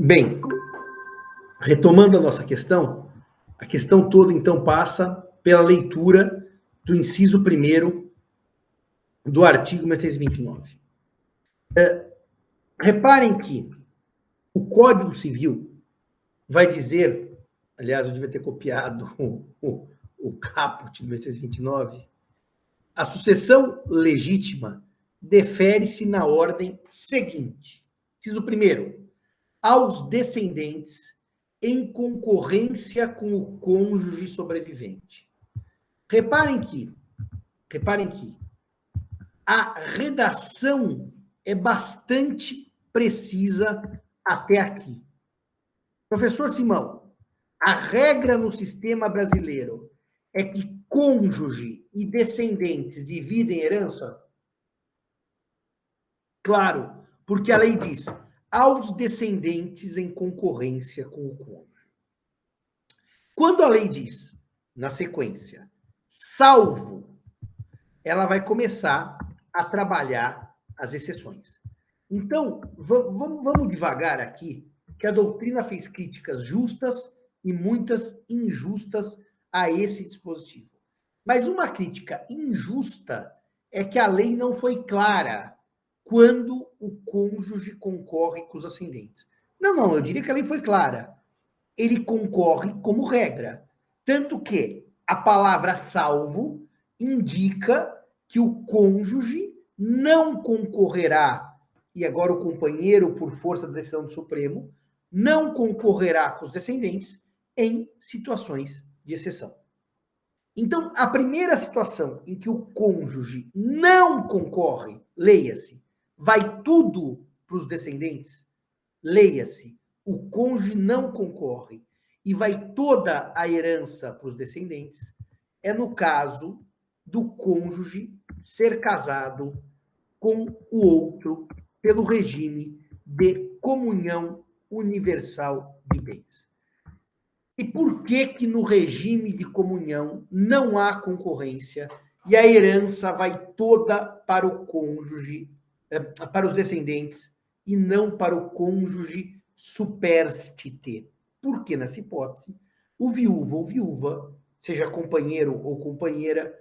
Bem, retomando a nossa questão, a questão toda, então, passa pela leitura do inciso 1º do artigo 1329. Reparem que o Código Civil vai dizer, aliás, eu devia ter copiado o caput de 1829, a sucessão legítima defere-se na ordem seguinte. Inciso 1º, aos descendentes em concorrência com o cônjuge sobrevivente. Reparem que a redação é bastante precisa até aqui. Professor Simão, a regra no sistema brasileiro é que cônjuge e descendentes dividem herança? Claro, porque a lei diz aos descendentes em concorrência com o cônjuge. Quando a lei diz, na sequência, salvo, ela vai começar a trabalhar as exceções. Então, vamos devagar aqui, que a doutrina fez críticas justas e muitas injustas a esse dispositivo. Mas uma crítica injusta é que a lei não foi clara quando o cônjuge concorre com os ascendentes. Não, eu diria que a lei foi clara. Ele concorre como regra. Tanto que a palavra salvo indica que o cônjuge não concorrerá, e agora o companheiro, por força da decisão do Supremo, não concorrerá com os descendentes em situações de exceção. Então, a primeira situação em que o cônjuge não concorre, leia-se, vai tudo para os descendentes, leia-se, o cônjuge não concorre e vai toda a herança para os descendentes, é no caso do cônjuge ser casado com o outro pelo regime de comunhão universal de bens. E por que no regime de comunhão não há concorrência e a herança vai toda para o cônjuge, para os descendentes, e não para o cônjuge superstite? Porque nessa hipótese, o viúvo ou viúva, seja companheiro ou companheira,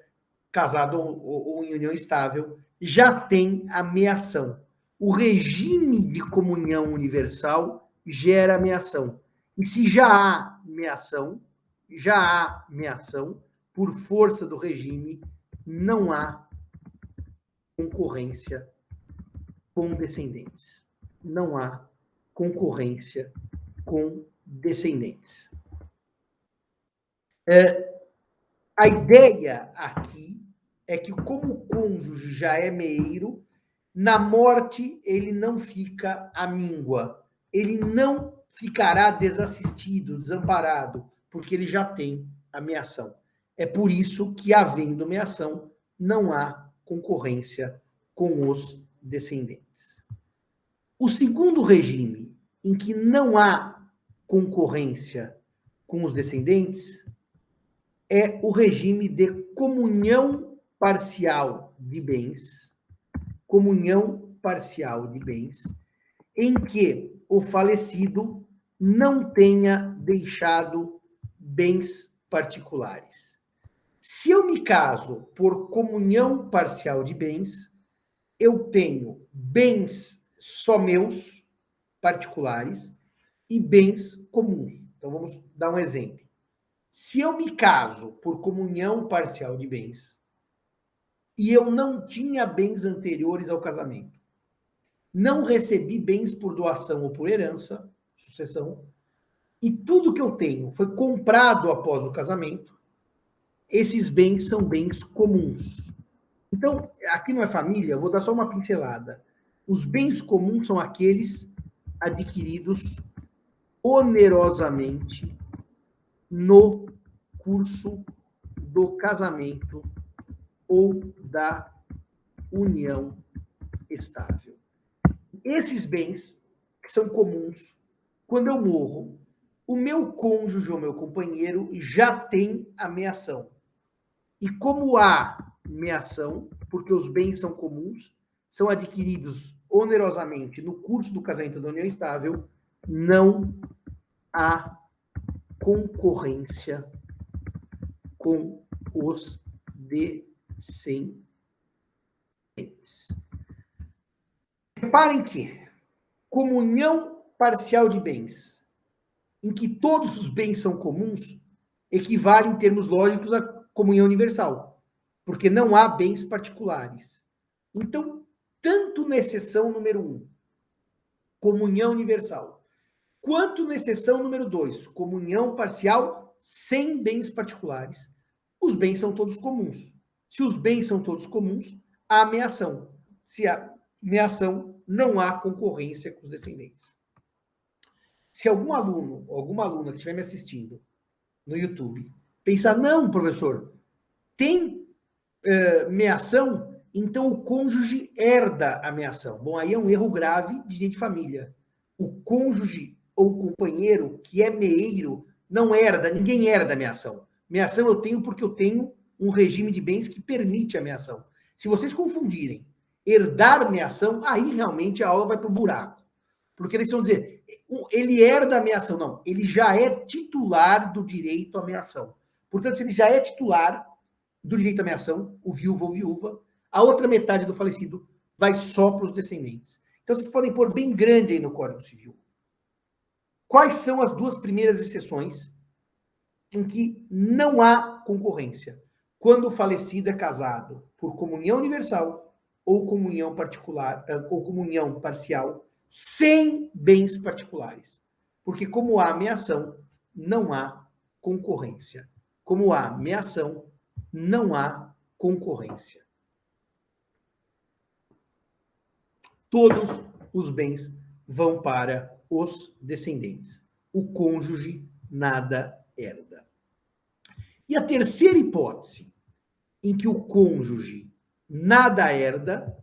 casado ou em união estável, já tem a meação. O regime de comunhão universal gera meação. E se já há meação, por força do regime, não há concorrência com descendentes. Não há concorrência com descendentes. A ideia aqui é que, como o cônjuge já é meeiro, na morte ele não fica amíngua, ele não ficará desassistido, desamparado, porque ele já tem a meação. É por isso que, havendo meação, não há concorrência com os descendentes. O segundo regime em que não há concorrência com os descendentes é o regime de comunhão parcial de bens, em que o falecido não tenha deixado bens particulares. Se eu me caso por comunhão parcial de bens, eu tenho bens só meus, particulares, e bens comuns. Então, vamos dar um exemplo. Se eu me caso por comunhão parcial de bens, e eu não tinha bens anteriores ao casamento, não recebi bens por doação ou por herança, sucessão, e tudo que eu tenho foi comprado após o casamento, esses bens são bens comuns. Então, aqui não é família, eu vou dar só uma pincelada. Os bens comuns são aqueles adquiridos onerosamente no curso do casamento ou da união estável. Esses bens, que são comuns, quando eu morro, o meu cônjuge ou meu companheiro já tem a meação. E como há meação, porque os bens são comuns, são adquiridos onerosamente no curso do casamento da união estável, não há concorrência com os descendentes. Reparem que comunhão parcial de bens, em que todos os bens são comuns, equivale em termos lógicos à comunhão universal, porque não há bens particulares. Então, tanto na exceção número 1, comunhão universal, quanto na exceção número 2, comunhão parcial sem bens particulares, os bens são todos comuns. Se os bens são todos comuns, há ameação. Se há ameação, não há concorrência com os descendentes. Se algum aluno ou alguma aluna que estiver me assistindo no YouTube pensar, não, professor, tem meação, então o cônjuge herda a meação. Bom, aí é um erro grave de direito de família. O cônjuge ou companheiro que é meeiro não herda, ninguém herda a meação. Meação eu tenho porque eu tenho um regime de bens que permite a meação. Se vocês confundirem herdar meação, aí realmente a aula vai para o buraco. Porque eles vão dizer, ele herda a meação. Não, ele já é titular do direito à meação. Portanto, se ele já é titular do direito à meação, o viúvo ou viúva, a outra metade do falecido vai só para os descendentes. Então, vocês podem pôr bem grande aí no Código Civil. Quais são as duas primeiras exceções em que não há concorrência? Quando o falecido é casado por comunhão universal ou comunhão particular, ou comunhão parcial, sem bens particulares. Porque como há meação, não há concorrência. Como há meação, não há concorrência. Todos os bens vão para os descendentes. O cônjuge nada herda. E a terceira hipótese, em que o cônjuge nada herda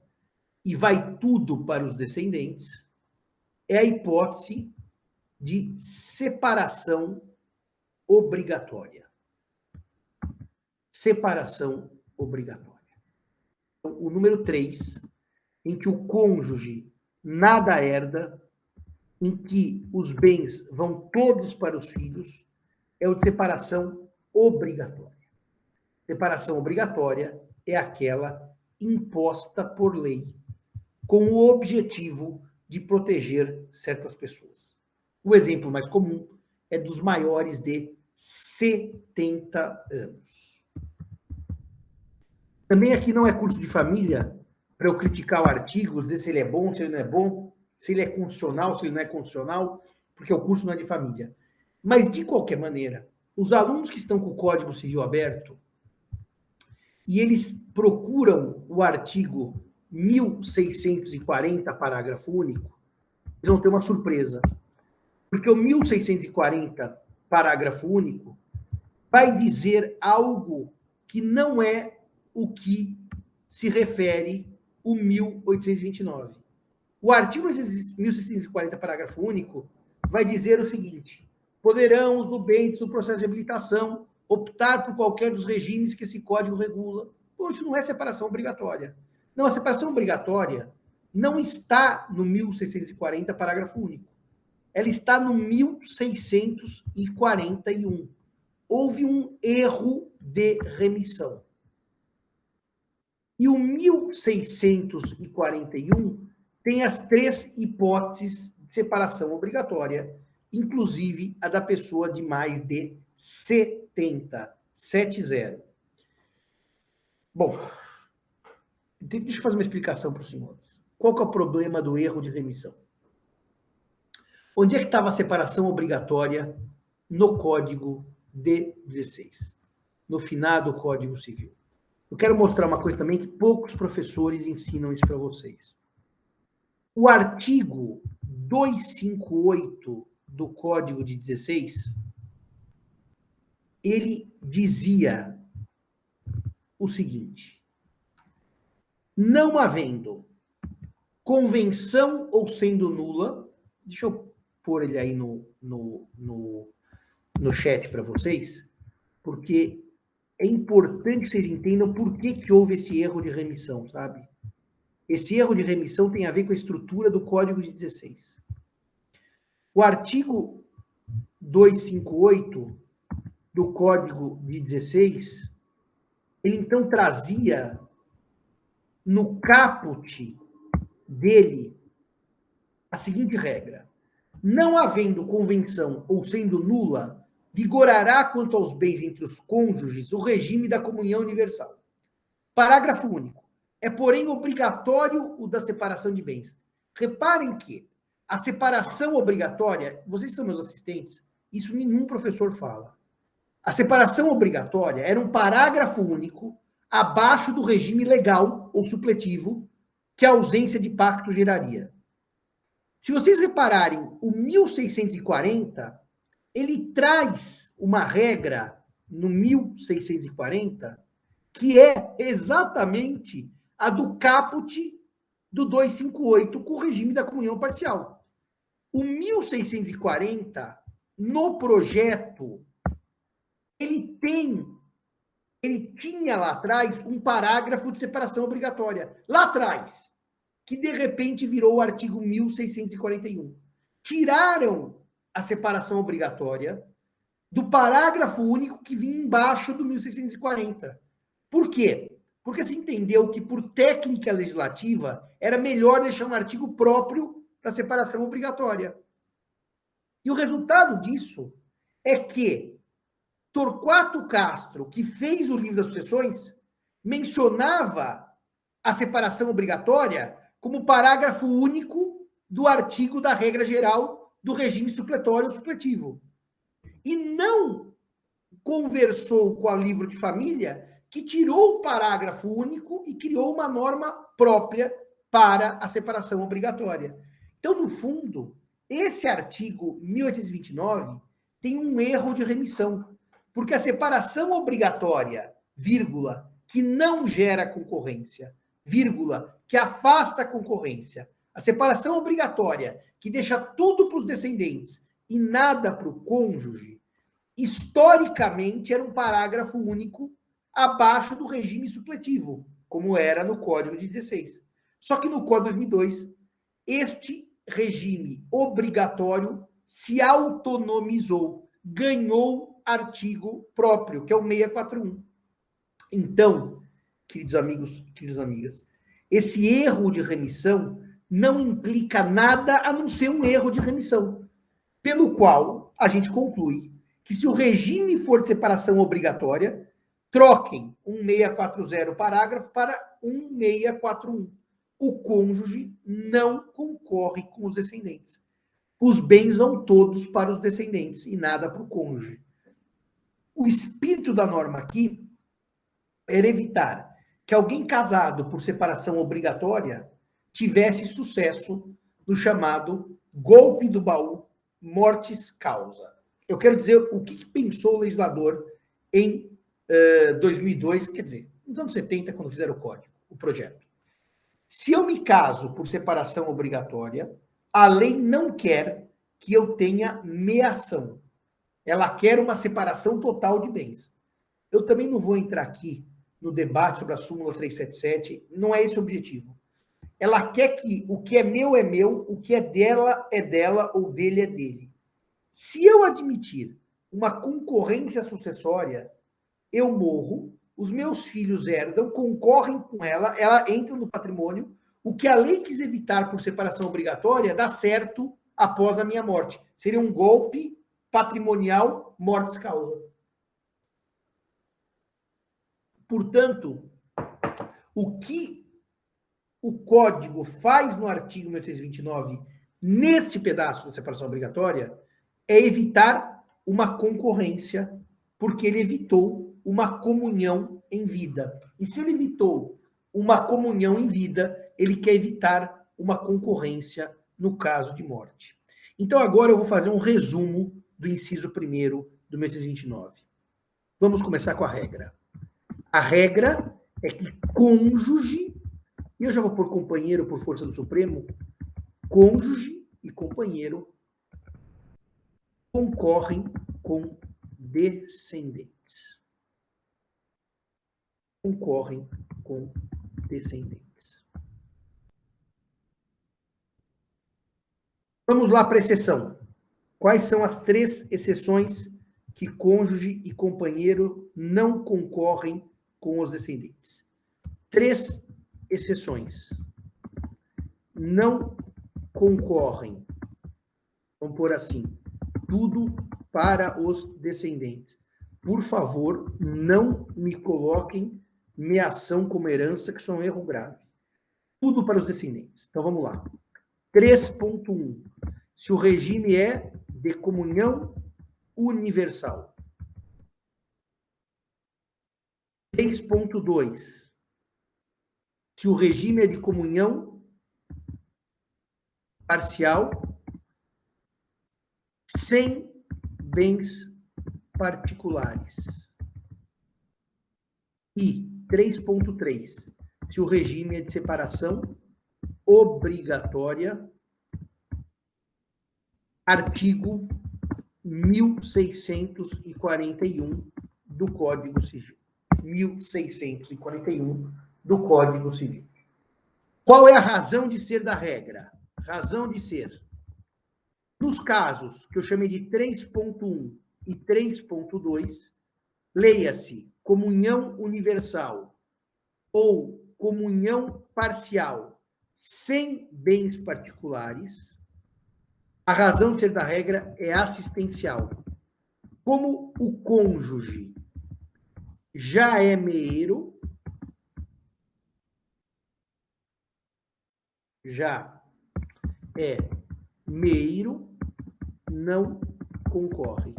e vai tudo para os descendentes, é a hipótese de separação obrigatória. Separação obrigatória. Então, o número 3, em que o cônjuge nada herda, em que os bens vão todos para os filhos, é o de separação obrigatória. Separação obrigatória é aquela imposta por lei, com o objetivo de proteger certas pessoas. O exemplo mais comum é dos maiores de 70 anos. Também aqui não é curso de família para eu criticar o artigo, dizer se ele é bom, se ele não é bom, se ele é constitucional, se ele não é constitucional, porque o curso não é de família. Mas, de qualquer maneira, os alunos que estão com o Código Civil aberto e eles procuram o artigo 1640, parágrafo único, eles vão ter uma surpresa. Porque o 1640, parágrafo único, vai dizer algo que não é o que se refere o 1829. O artigo 1640, parágrafo único, vai dizer o seguinte: poderão os nubentes no processo de habilitação optar por qualquer dos regimes que esse código regula. Bom, isso não é separação obrigatória. Não, a separação obrigatória não está no 1640, parágrafo único. Ela está no 1641. Houve um erro de remissão. E o 1641 tem as 3 hipóteses de separação obrigatória, inclusive a da pessoa de mais de 70. Bom, deixa eu fazer uma explicação para os senhores. Qual que é o problema do erro de remissão? Onde é que estava a separação obrigatória no Código de 16? No finado Código Civil. Eu quero mostrar uma coisa também que poucos professores ensinam isso para vocês. O artigo 258 do Código de 16, ele dizia o seguinte: não havendo convenção ou sendo nula, deixa eu pôr ele aí no chat para vocês, porque é importante que vocês entendam por que houve esse erro de remissão, sabe? Esse erro de remissão tem a ver com a estrutura do Código de 16. O artigo 258 do Código de 16, ele então trazia no caput dele a seguinte regra: não havendo convenção ou sendo nula, vigorará quanto aos bens entre os cônjuges o regime da comunhão universal. Parágrafo único. É, porém, obrigatório o da separação de bens. Reparem que a separação obrigatória, vocês são meus assistentes, isso nenhum professor fala. A separação obrigatória era um parágrafo único abaixo do regime legal ou supletivo que a ausência de pacto geraria. Se vocês repararem, o 1640, ele traz uma regra no 1640 que é exatamente a do caput do 258 com o regime da comunhão parcial. O 1640, no projeto, ele tinha lá atrás um parágrafo de separação obrigatória. Lá atrás, que de repente virou o artigo 1641. Tiraram a separação obrigatória do parágrafo único que vinha embaixo do 1640. Por quê? Porque se entendeu que, por técnica legislativa, era melhor deixar um artigo próprio para separação obrigatória. E o resultado disso é que Torquato Castro, que fez o livro das sucessões, mencionava a separação obrigatória como parágrafo único do artigo da regra geral do regime supletório ou supletivo. E não conversou com o livro de família, que tirou o parágrafo único e criou uma norma própria para a separação obrigatória. Então, no fundo, esse artigo 1829 tem um erro de remissão, porque a separação obrigatória, vírgula, que não gera concorrência, vírgula, que afasta a concorrência, a separação obrigatória, que deixa tudo para os descendentes e nada para o cônjuge, historicamente era um parágrafo único abaixo do regime supletivo, como era no Código de 16. Só que no Código de 2002, este regime obrigatório se autonomizou, ganhou artigo próprio, que é o 641. Então, queridos amigos, queridas amigas, esse erro de remissão não implica nada a não ser um erro de remissão, pelo qual a gente conclui que, se o regime for de separação obrigatória, troquem 1640 parágrafo para 1641. O cônjuge não concorre com os descendentes. Os bens vão todos para os descendentes e nada para o cônjuge. O espírito da norma aqui era evitar que alguém casado por separação obrigatória tivesse sucesso no chamado golpe do baú, mortis causa. Eu quero dizer o que pensou o legislador em 2002, quer dizer, nos anos 70, quando fizeram o código, o projeto. Se eu me caso por separação obrigatória, a lei não quer que eu tenha meação. Ela quer uma separação total de bens. Eu também não vou entrar aqui no debate sobre a súmula 377, não é esse o objetivo. Ela quer que o que é meu, o que é dela, ou dele é dele. Se eu admitir uma concorrência sucessória, eu morro, os meus filhos herdam, concorrem com ela entra no patrimônio, o que a lei quis evitar por separação obrigatória dá certo após a minha morte. Seria um golpe patrimonial mortis causa. Portanto, o que o Código faz no artigo 1829, neste pedaço da separação obrigatória, é evitar uma concorrência, porque ele evitou uma comunhão em vida. E se ele evitou uma comunhão em vida, ele quer evitar uma concorrência no caso de morte. Então, agora eu vou fazer um resumo do inciso 1º do 1829. Vamos começar com a regra. A regra é que cônjuge, e eu já vou pôr companheiro por força do Supremo, cônjuge e companheiro concorrem com descendentes. Concorrem com descendentes. Vamos lá para a exceção. Quais são as 3 exceções que cônjuge e companheiro não concorrem com os descendentes? 3 exceções. Não concorrem. Vamos pôr assim, tudo para os descendentes. Por favor, não me coloquem meação como herança, que isso é um erro grave. Tudo para os descendentes. Então, vamos lá. 3.1. Se o regime é de comunhão universal. 3.2. Se o regime é de comunhão parcial, sem bens particulares. E 3.3. Se o regime é de separação obrigatória, artigo 1641 do Código Civil. 1641 do Código Civil. Qual é a razão de ser da regra? Razão de ser. Nos casos que eu chamei de 3.1 e 3.2, leia-se comunhão universal ou comunhão parcial sem bens particulares, a razão de ser da regra é assistencial. Como o cônjuge já é meiro, não concorre.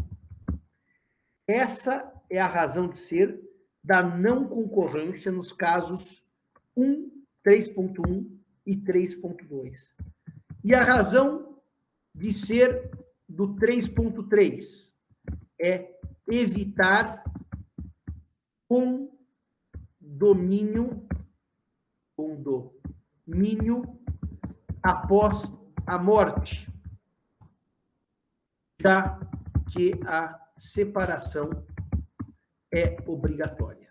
Essa é a razão de ser da não concorrência nos casos 3.1 e 3.2. E a razão de ser do 3.3 é evitar condomínio após a morte, já que a separação é obrigatória.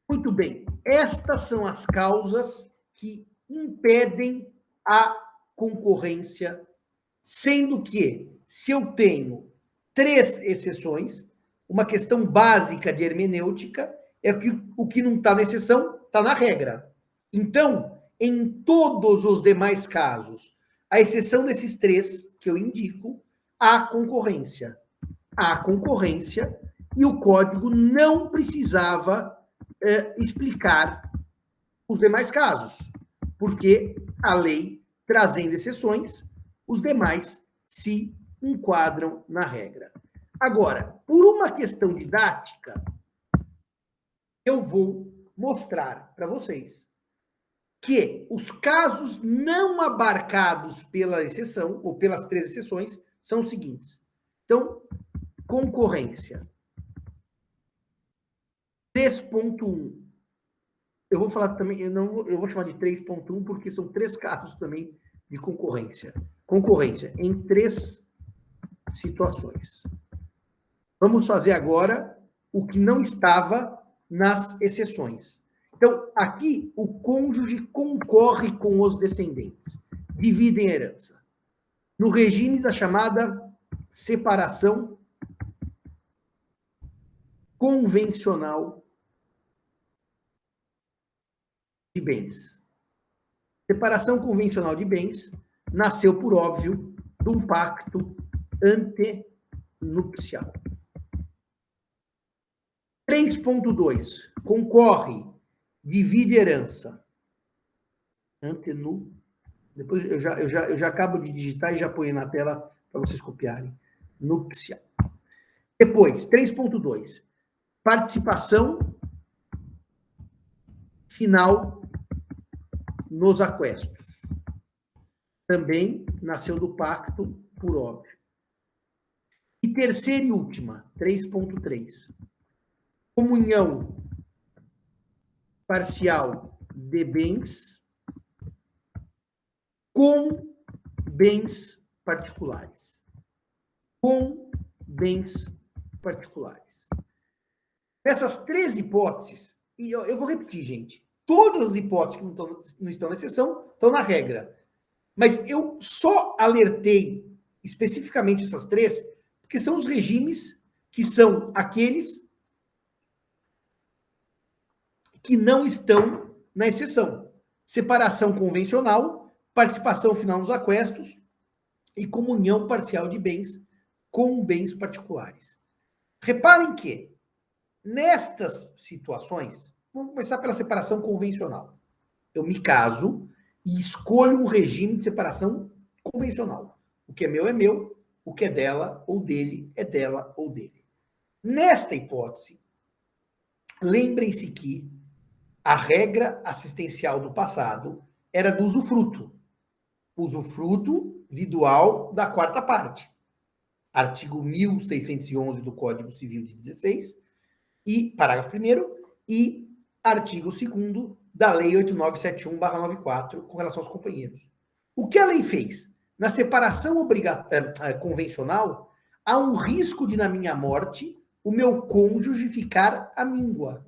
Muito bem, estas são as causas que impedem a concorrência, sendo que, se eu tenho 3 exceções, uma questão básica de hermenêutica é que o que não está na exceção está na regra. Então, em todos os demais casos, à exceção desses 3 que eu indico, há concorrência. Há concorrência e o código não precisava explicar os demais casos, porque a lei, trazendo exceções, os demais se enquadram na regra. Agora, por uma questão didática, eu vou mostrar para vocês que os casos não abarcados pela exceção, ou pelas 3 exceções, são os seguintes. Então, concorrência. 3.1. Eu vou falar também, eu vou chamar de 3.1 porque são 3 casos também de concorrência. Concorrência em 3 situações. Vamos fazer agora o que não estava nas exceções. Então, aqui, o cônjuge concorre com os descendentes, dividem a herança. No regime da chamada separação convencional de bens. Separação convencional de bens nasceu, por óbvio, de um pacto antenupcial. 3.2. Concorre, divide herança. Depois eu já acabo de digitar e já ponho na tela para vocês copiarem. Nupcial. Depois, 3.2. Participação final nos aquestos. Também nasceu do pacto, por óbvio. E terceira e última, 3.3. Comunhão parcial de bens com bens particulares. Com bens particulares. Essas 3 hipóteses, e eu vou repetir, gente, todas as hipóteses que não estão na exceção estão na regra. Mas eu só alertei especificamente essas três, porque são os regimes que são aqueles que não estão na exceção. Separação convencional, participação final nos aquestos e comunhão parcial de bens com bens particulares. Reparem que, nestas situações, vamos começar pela separação convencional. Eu me caso e escolho um regime de separação convencional. O que é meu, o que é dela ou dele é dela ou dele. Nesta hipótese, lembrem-se que a regra assistencial do passado era do usufruto. Usufruto vidual da quarta parte. Artigo 1611 do Código Civil de 16, e parágrafo 1º, e artigo 2º da Lei 8971/94, com relação aos companheiros. O que a lei fez? Na separação convencional, há um risco de, na minha morte, o meu cônjuge ficar à míngua.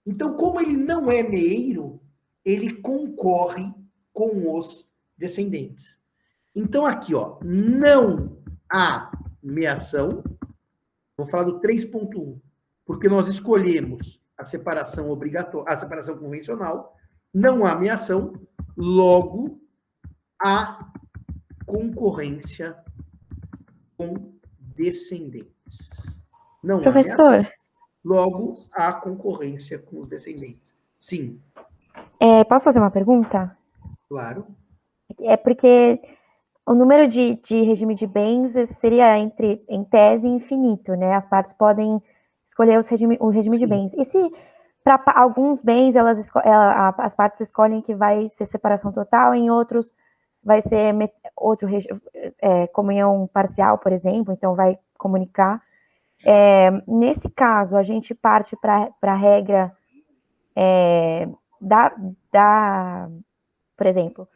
Então, como ele não é meeiro, ele concorre com os descendentes. Então, aqui, ó, não há meação. Vou falar do 3.1, porque nós escolhemos a separação obrigatória, a separação convencional, não há meação, logo há concorrência com descendentes. Não Professor, há meação, logo há concorrência com os descendentes. Sim. Posso fazer uma pergunta? Claro. É porque o número de regime de bens seria, em tese, infinito, né? As partes podem escolher o regime de bens. E se para alguns bens as partes escolhem que vai ser separação total, em outros vai ser comunhão parcial, por exemplo, então vai comunicar. Nesse caso, a gente parte para a regra por exemplo,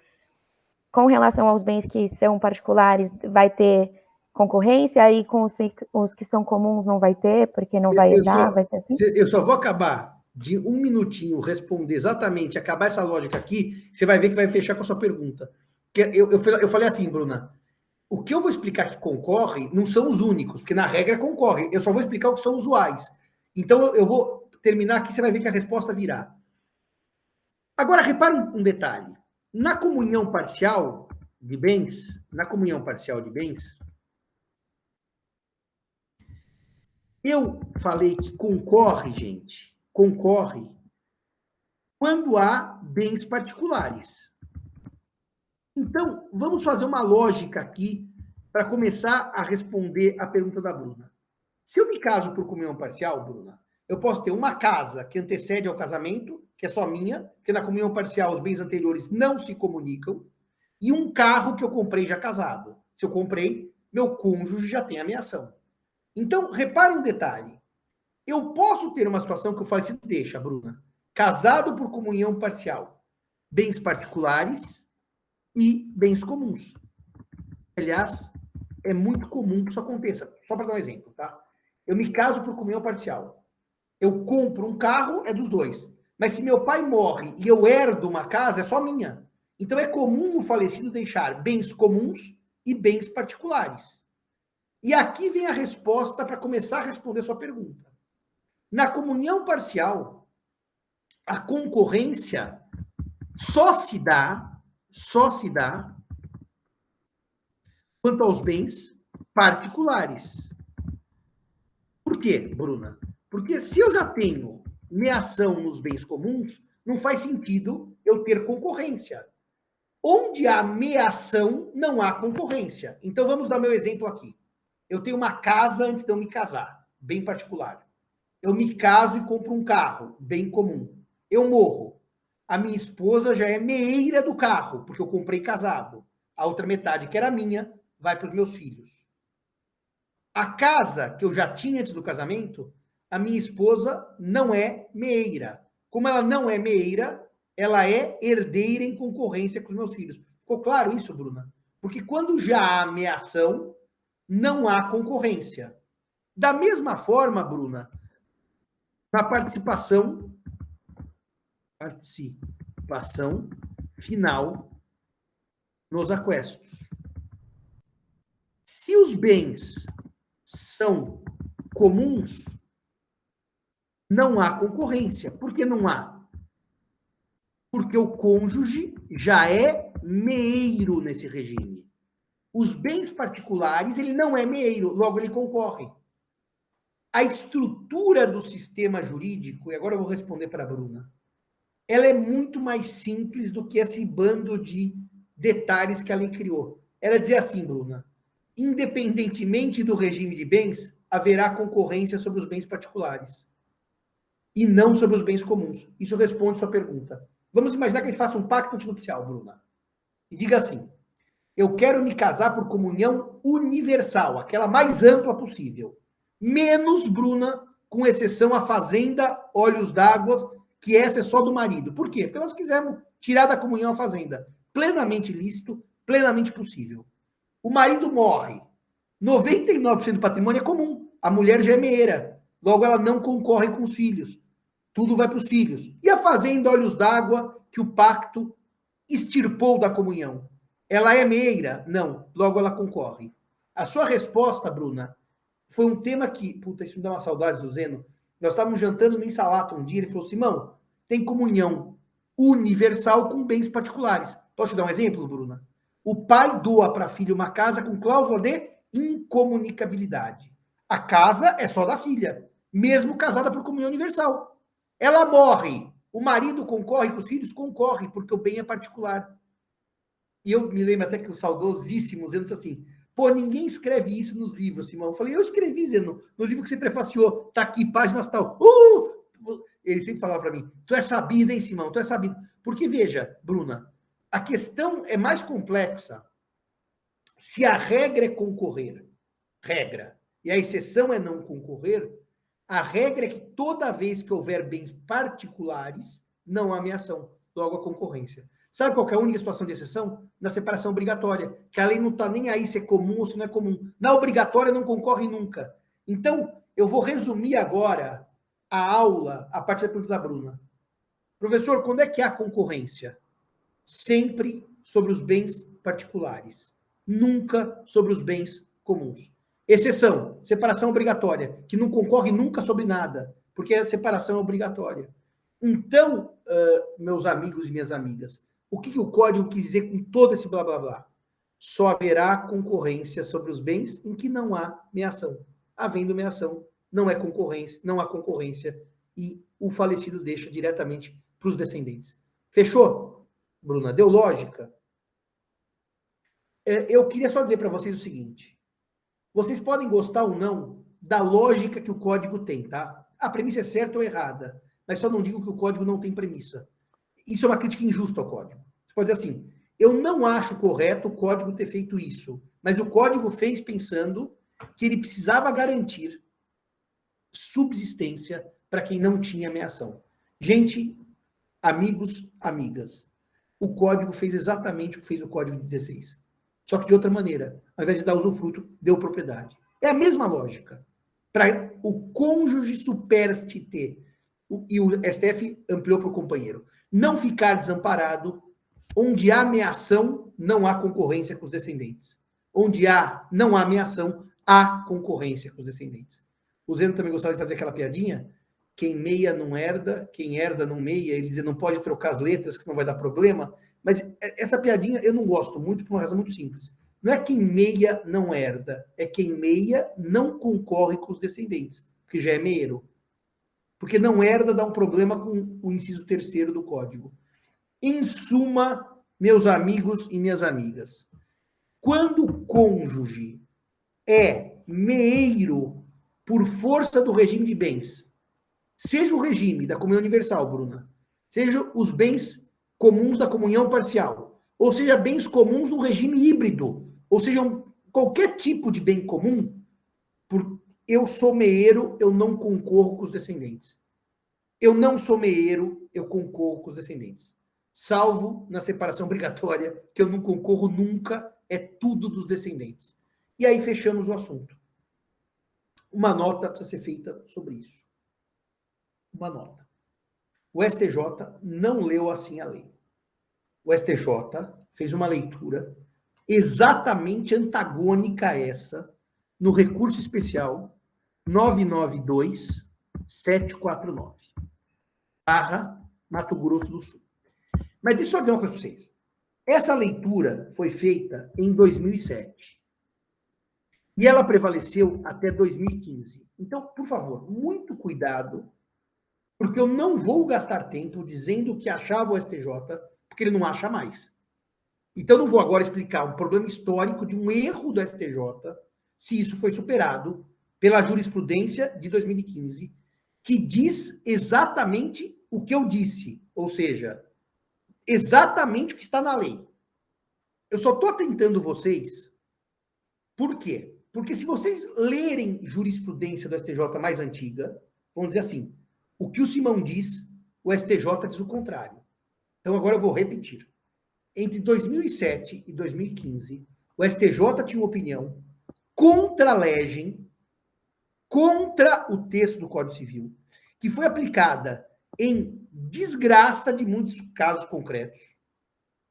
com relação aos bens que são particulares, vai ter concorrência, e com os que são comuns não vai ter, porque não vai dar, vai ser assim? Eu só vou acabar de um minutinho responder exatamente, acabar essa lógica aqui, você vai ver que vai fechar com a sua pergunta. Eu falei assim, Bruna, o que eu vou explicar que concorre não são os únicos, porque na regra concorre, eu só vou explicar o que são usuais. Então eu vou terminar aqui, você vai ver que a resposta virá. Agora, repare um detalhe. Na comunhão parcial de bens, eu falei que concorre, gente, concorre quando há bens particulares. Então, vamos fazer uma lógica aqui para começar a responder a pergunta da Bruna. Se eu me caso por comunhão parcial, Bruna, eu posso ter uma casa que antecede ao casamento, que é só minha, porque na comunhão parcial os bens anteriores não se comunicam, e um carro que eu comprei já casado. Se eu comprei, meu cônjuge já tem a meação. Então, repare um detalhe. Eu posso ter uma situação que o falecido deixa, Bruna, casado por comunhão parcial, bens particulares e bens comuns. Aliás, é muito comum que isso aconteça. Só para dar um exemplo, tá? Eu me caso por comunhão parcial. Eu compro um carro, é dos dois. Mas se meu pai morre e eu herdo uma casa, é só minha. Então é comum o falecido deixar bens comuns e bens particulares. E aqui vem a resposta para começar a responder a sua pergunta. Na comunhão parcial, a concorrência só se dá quanto aos bens particulares. Por quê, Bruna? Porque se eu já tenho meação nos bens comuns, não faz sentido eu ter concorrência. Onde há meação, não há concorrência. Então vamos dar meu exemplo aqui. Eu tenho uma casa antes de eu me casar, bem particular. Eu me caso e compro um carro, bem comum. Eu morro. A minha esposa já é meeira do carro, porque eu comprei casado. A outra metade, que era minha, vai para os meus filhos. A casa que eu já tinha antes do casamento, a minha esposa não é meeira. Como ela não é meeira, ela é herdeira em concorrência com os meus filhos. Ficou claro isso, Bruna? Porque quando já há meação, não há concorrência. Da mesma forma, Bruna, na participação final nos aquestos. Se os bens são comuns, não há concorrência. Por que não há? Porque o cônjuge já é meeiro nesse regime. Os bens particulares, ele não é meeiro, logo ele concorre. A estrutura do sistema jurídico, e agora eu vou responder para a Bruna, ela é muito mais simples do que esse bando de detalhes que a lei criou. Ela dizia assim, Bruna, independentemente do regime de bens, haverá concorrência sobre os bens particulares e não sobre os bens comuns. Isso responde sua pergunta. Vamos imaginar que a gente faça um pacto antinupcial, Bruna, e diga assim, eu quero me casar por comunhão universal, aquela mais ampla possível, menos, Bruna, com exceção à fazenda Olhos d'Água, que essa é só do marido. Por quê? Porque nós quisemos tirar da comunhão a fazenda. Plenamente lícito, plenamente possível. O marido morre. 99% do patrimônio é comum. A mulher já é meeira. Logo, ela não concorre com os filhos. Tudo vai para os filhos. E a fazenda Olhos d'Água, que o pacto extirpou da comunhão? Ela é meeira? Não. Logo, ela concorre. A sua resposta, Bruna, foi um tema que... Puta, isso me dá uma saudade do Zeno. Nós estávamos jantando no Insalato um dia, ele falou, Simão, tem comunhão universal com bens particulares. Posso te dar um exemplo, Bruna? O pai doa para a filha uma casa com cláusula de incomunicabilidade. A casa é só da filha, mesmo casada por comunhão universal. Ela morre, o marido concorre com os filhos? Concorre, porque o bem é particular. E eu me lembro até que o saudosíssimo Zeno disse assim, pô, ninguém escreve isso nos livros, Simão. Eu falei, eu escrevi, Zeno, no livro que você prefaciou, tá aqui, páginas tal. Ele sempre falava para mim, tu é sabido, hein, Simão, tu é sabido. Porque, veja, Bruna, a questão é mais complexa se a regra é concorrer, regra, e a exceção é não concorrer, a regra é que toda vez que houver bens particulares, não há ameação, logo a concorrência. Sabe qual que é a única situação de exceção? Na separação obrigatória, que a lei não está nem aí se é comum ou se não é comum. Na obrigatória não concorre nunca. Então, eu vou resumir agora a aula a partir da pergunta da Bruna. Professor, quando é que há concorrência? Sempre sobre os bens particulares. Nunca sobre os bens comuns. Exceção, separação obrigatória, que não concorre nunca sobre nada, porque a separação é obrigatória. Então, meus amigos e minhas amigas, o que o código quis dizer com todo esse blá blá blá? Só haverá concorrência sobre os bens em que não há meação. Havendo meação, não é concorrência, não há concorrência e o falecido deixa diretamente para os descendentes. Fechou, Bruna? Deu lógica? Eu queria só dizer para vocês o seguinte: vocês podem gostar ou não da lógica que o código tem, tá? A premissa é certa ou errada, mas só não digo que o código não tem premissa. Isso é uma crítica injusta ao código. Você pode dizer assim, eu não acho correto o código ter feito isso, mas o código fez pensando que ele precisava garantir subsistência para quem não tinha ameação. Gente, amigos, amigas, o código fez exatamente o que fez o código de 16. Só que de outra maneira. Ao invés de dar usufruto, deu propriedade. É a mesma lógica. Para o cônjuge superstite, e o STF ampliou para o companheiro, não ficar desamparado, onde há ameação, não há concorrência com os descendentes. Onde não há ameação, há concorrência com os descendentes. O Zeno também gostava de fazer aquela piadinha, quem meia não herda, quem herda não meia, ele dizia, não pode trocar as letras, que senão vai dar problema. Mas essa piadinha eu não gosto muito, por uma razão muito simples. Não é quem meia não herda, é quem meia não concorre com os descendentes, porque já é meiro. Porque não herda dá um problema com o inciso 3º do código. Em suma, meus amigos e minhas amigas, quando o cônjuge é meeiro por força do regime de bens, seja o regime da comunhão universal, Bruna, seja os bens comuns da comunhão parcial, ou seja, bens comuns no regime híbrido, ou seja, qualquer tipo de bem comum, eu sou meeiro, eu não concorro com os descendentes. Eu não sou meeiro, eu concorro com os descendentes. Salvo na separação obrigatória, que eu não concorro nunca, é tudo dos descendentes. E aí fechamos o assunto. Uma nota precisa ser feita sobre isso. Uma nota. O STJ não leu assim a lei. O STJ fez uma leitura exatamente antagônica a essa no recurso especial 992-749, barra Mato Grosso do Sul. Mas deixa eu só ver uma coisa para vocês. Essa leitura foi feita em 2007. E ela prevaleceu até 2015. Então, por favor, muito cuidado, porque eu não vou gastar tempo dizendo que achava o STJ, porque ele não acha mais. Então, eu não vou agora explicar um problema histórico de um erro do STJ, se isso foi superado pela jurisprudência de 2015, que diz exatamente o que eu disse, ou seja, exatamente o que está na lei. Eu só estou atentando vocês, por quê? Porque se vocês lerem jurisprudência do STJ mais antiga, vão dizer assim, o que o Simão diz, o STJ diz o contrário. Então agora eu vou repetir. Entre 2007 e 2015, o STJ tinha uma opinião contra a legem, contra o texto do Código Civil, que foi aplicada em desgraça de muitos casos concretos,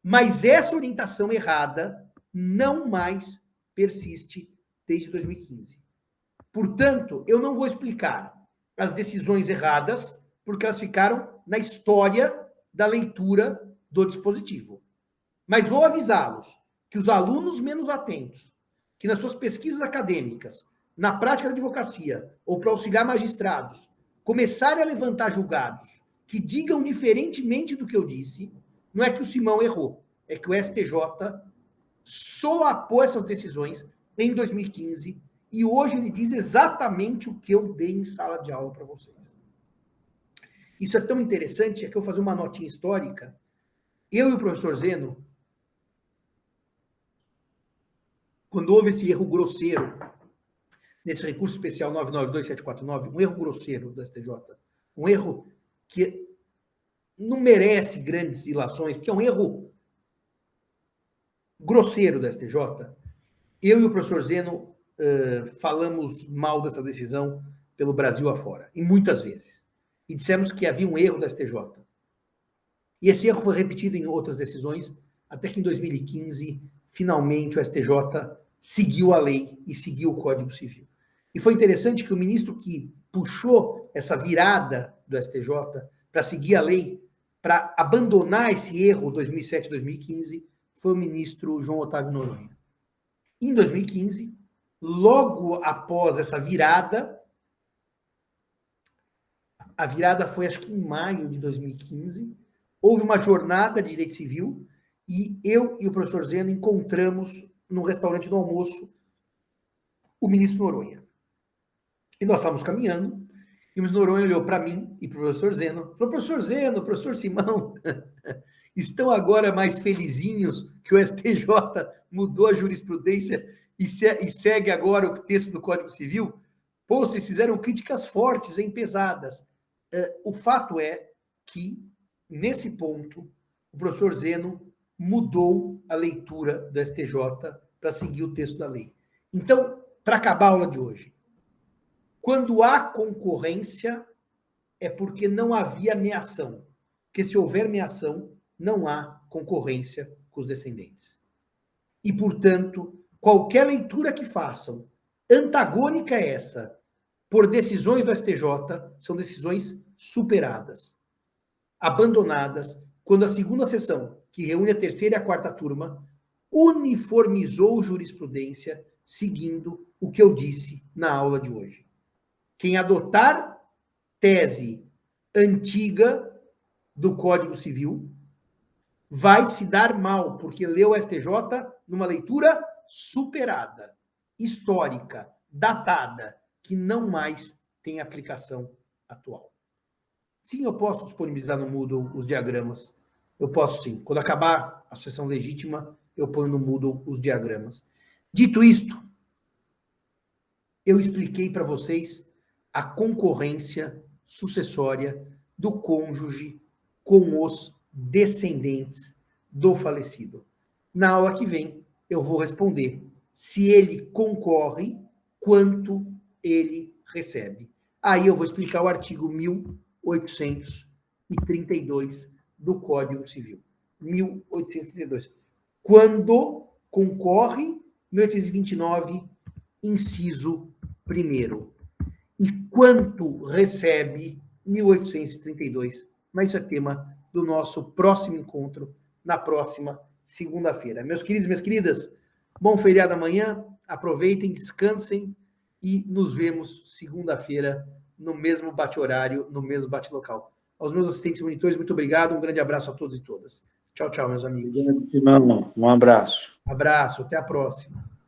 mas essa orientação errada não mais persiste desde 2015. Portanto, eu não vou explicar as decisões erradas, porque elas ficaram na história da leitura do dispositivo. Mas vou avisá-los que os alunos menos atentos, que nas suas pesquisas acadêmicas, na prática da advocacia, ou para auxiliar magistrados, começarem a levantar julgados que digam diferentemente do que eu disse, não é que o Simão errou, é que o STJ solapou essas decisões em 2015 e hoje ele diz exatamente o que eu dei em sala de aula para vocês. Isso é tão interessante, é que eu vou fazer uma notinha histórica. Eu e o professor Zeno, quando houve esse erro grosseiro, nesse recurso especial 992-749, um erro grosseiro do STJ, um erro que não merece grandes ilações, porque é um erro grosseiro do STJ, eu e o professor Zeno falamos mal dessa decisão pelo Brasil afora, e muitas vezes. E dissemos que havia um erro da STJ. E esse erro foi repetido em outras decisões, até que em 2015, finalmente, o STJ seguiu a lei e seguiu o Código Civil. E foi interessante que o ministro que puxou essa virada do STJ para seguir a lei, para abandonar esse erro 2007-2015, foi o ministro João Otávio Noronha. Em 2015, logo após essa virada, a virada foi acho que em maio de 2015, houve uma jornada de direito civil e eu e o professor Zeno encontramos no restaurante do almoço o ministro Noronha. E nós estávamos caminhando e o ministro Noronha olhou para mim e para o professor Zeno, falou, professor Zeno, professor Simão, estão agora mais felizinhos que o STJ mudou a jurisprudência e segue agora o texto do Código Civil? Pô, vocês fizeram críticas fortes, hein, pesadas. O fato é que, nesse ponto, o professor Zeno mudou a leitura do STJ para seguir o texto da lei. Então, para acabar a aula de hoje, quando há concorrência, é porque não havia meação. Porque se houver meação, não há concorrência com os descendentes. E, portanto, qualquer leitura que façam, antagônica a essa, por decisões do STJ, são decisões superadas, abandonadas, quando a segunda sessão, que reúne a terceira e a quarta turma, uniformizou jurisprudência seguindo o que eu disse na aula de hoje. Quem adotar tese antiga do Código Civil vai se dar mal, porque leu o STJ numa leitura superada, histórica, datada, que não mais tem aplicação atual. Sim, eu posso disponibilizar no Moodle os diagramas. Eu posso sim. Quando acabar a sessão legítima, eu ponho no Moodle os diagramas. Dito isto, eu expliquei para vocês a concorrência sucessória do cônjuge com os descendentes do falecido. Na aula que vem, eu vou responder se ele concorre, quanto ele recebe. Aí eu vou explicar o artigo 1832 do Código Civil. 1832. Quando concorre 1829, inciso 1º. E quanto recebe 1832? Mas isso é tema do nosso próximo encontro, na próxima segunda-feira. Meus queridos e minhas queridas, bom feriado amanhã, aproveitem, descansem e nos vemos segunda-feira no mesmo bate-horário, no mesmo bate-local. Aos meus assistentes e monitores, muito obrigado, um grande abraço a todos e todas. Tchau, tchau, meus amigos. Um abraço. Abraço, até a próxima.